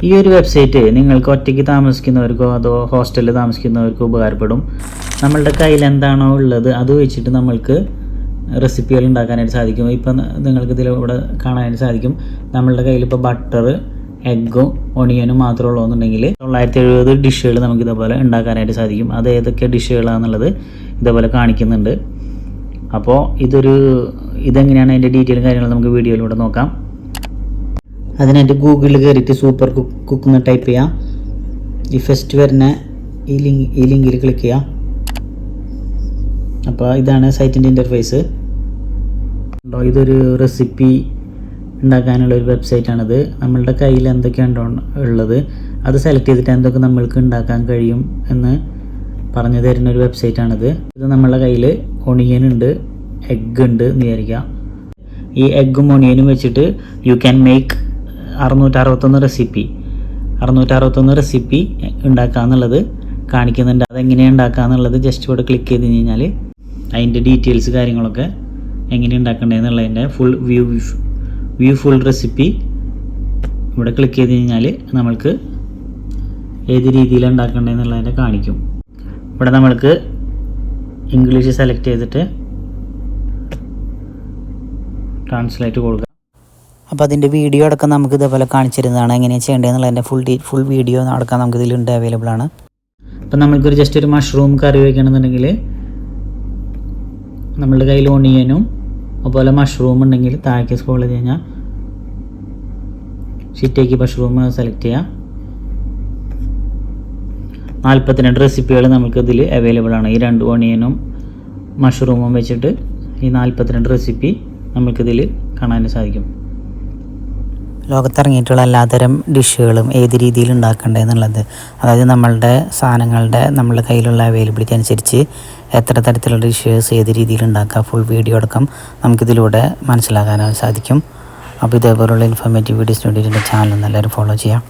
ഈ ഒരു വെബ്സൈറ്റ് നിങ്ങൾക്ക് ഒറ്റയ്ക്ക് താമസിക്കുന്നവർക്കോ അതോ ഹോസ്റ്റലിൽ താമസിക്കുന്നവർക്കോ ഉപകാരപ്പെടും. നമ്മളുടെ കയ്യിൽ എന്താണോ ഉള്ളത് അത് വെച്ചിട്ട് നമ്മൾക്ക് റെസിപ്പികൾ ഉണ്ടാക്കാനായിട്ട് സാധിക്കും. ഇപ്പം നിങ്ങൾക്ക് ഇതിലൂടെ കാണാനായിട്ട് സാധിക്കും, നമ്മളുടെ കയ്യിൽ ഇപ്പോൾ ബട്ടർ, എഗ്ഗും ഒണിയനും മാത്രമേ ഉള്ളൂ എന്നുണ്ടെങ്കിൽ 970 ഡിഷുകൾ നമുക്ക് ഇതേപോലെ ഉണ്ടാക്കാനായിട്ട് സാധിക്കും. അത് ഏതൊക്കെ ഡിഷുകളാണെന്നുള്ളത് ഇതേപോലെ കാണിക്കുന്നുണ്ട്. അപ്പോൾ ഇതെങ്ങനെയാണ് അതിൻ്റെ ഡീറ്റെയിലും കാര്യങ്ങളും നമുക്ക് വീഡിയോയിലൂടെ നോക്കാം. അതിനായിട്ട് ഗൂഗിളിൽ കയറിയിട്ട് സൂപ്പർ കുക്ക് എന്ന് ടൈപ്പ് ചെയ്യാം. ഈ ഫസ്റ്റ് വരുന്ന ഈ ലിങ്കിൽ ക്ലിക്ക് ചെയ്യാം. അപ്പോൾ ഇതാണ് സൈറ്റിൻ്റെ ഇൻ്റർഫേസ്. ഇതൊരു റെസിപ്പി ഉണ്ടാക്കാനുള്ള ഒരു വെബ്സൈറ്റാണിത്. നമ്മളുടെ കയ്യിൽ എന്തൊക്കെയാണോ ഉള്ളത് അത് സെലക്ട് ചെയ്തിട്ട് എന്തൊക്കെ നമ്മൾക്ക് ഉണ്ടാക്കാൻ കഴിയും എന്ന് പറഞ്ഞു തരുന്ന ഒരു വെബ്സൈറ്റാണിത്. ഇത് നമ്മളുടെ കയ്യിൽ ഒണിയൻ ഉണ്ട്, എഗ്ഗ് ഉണ്ട് എന്ന് വിചാരിക്കുക. ഈ എഗ്ഗും ഒണിയനും വെച്ചിട്ട് യു ക്യാൻ മേക്ക് 661 റെസിപ്പി ഉണ്ടാക്കുക എന്നുള്ളത് കാണിക്കുന്നുണ്ട്. അതെങ്ങനെയാണ് ഉണ്ടാക്കുക എന്നുള്ളത് ജസ്റ്റ് ഇവിടെ ക്ലിക്ക് ചെയ്ത് കഴിഞ്ഞാൽ അതിൻ്റെ ഡീറ്റെയിൽസ് കാര്യങ്ങളൊക്കെ എങ്ങനെ ഉണ്ടാക്കേണ്ടതെന്നുള്ളതിൻ്റെ ഫുൾ റെസിപ്പി ഇവിടെ ക്ലിക്ക് ചെയ്ത് കഴിഞ്ഞാൽ നമ്മൾക്ക് ഏത് രീതിയിലാണ് ഉണ്ടാക്കേണ്ടതെന്നുള്ളതിൻ്റെ കാണിക്കും. ഇവിടെ നമ്മൾക്ക് ഇംഗ്ലീഷ് സെലക്ട് ചെയ്തിട്ട് ട്രാൻസ്ലേറ്റ് കൊടുക്കുക. അപ്പോൾ അതിൻ്റെ വീഡിയോ അടക്കം നമുക്ക് ഇതേപോലെ കാണിച്ചിരുന്നതാണ് എങ്ങനെയാണ് ചെയ്യേണ്ടതെന്നുള്ളതിൻ്റെ ഫുൾ വീഡിയോ അടക്കം നമുക്ക് ഇതിലുണ്ട്, അവൈലബിൾ ആണ്. അപ്പം നമ്മൾക്കൊരു ജസ്റ്റ് ഒരു മഷ്റൂം കറി വയ്ക്കണമെന്നുണ്ടെങ്കിൽ നമ്മളുടെ കയ്യിൽ ഒണിയനും അതുപോലെ മഷ്റൂം ഉണ്ടെങ്കിൽ താഴേക്ക് സ്ക്രോൾ ചെയ്ത് കഴിഞ്ഞാൽ ഷിറ്റേക്ക് മഷ്റൂം സെലക്ട് ചെയ്യാം. 42 റെസിപ്പികൾ നമുക്ക് ഇതിൽ അവൈലബിൾ ആണ്. ഈ 2 ഒണിയനും മഷ്റൂമും വെച്ചിട്ട് ഈ 42 റെസിപ്പി നമുക്കിതിൽ കാണാൻ സാധിക്കും. ലോകത്തിറങ്ങിയിട്ടുള്ള എല്ലാത്തരം ഡിഷുകളും ഏത് രീതിയിൽ ഉണ്ടാക്കേണ്ടതെന്നുള്ളത്, അതായത് നമ്മളുടെ സാധനങ്ങളുടെ നമ്മളുടെ കയ്യിലുള്ള അവൈലബിലിറ്റി അനുസരിച്ച് എത്ര തരത്തിലുള്ള ഡിഷസ് ഏത് രീതിയിൽ ഉണ്ടാക്കുക, ഫുൾ വീഡിയോ അടക്കം നമുക്കിതിലൂടെ മനസ്സിലാക്കാനായി സാധിക്കും. അപ്പോൾ ഇതേപോലുള്ള ഇൻഫോർമേറ്റീവ് വീഡിയോസിന് വേണ്ടിയിട്ട് എൻ്റെ ചാനൽ എല്ലാവരും ഫോളോ ചെയ്യാം.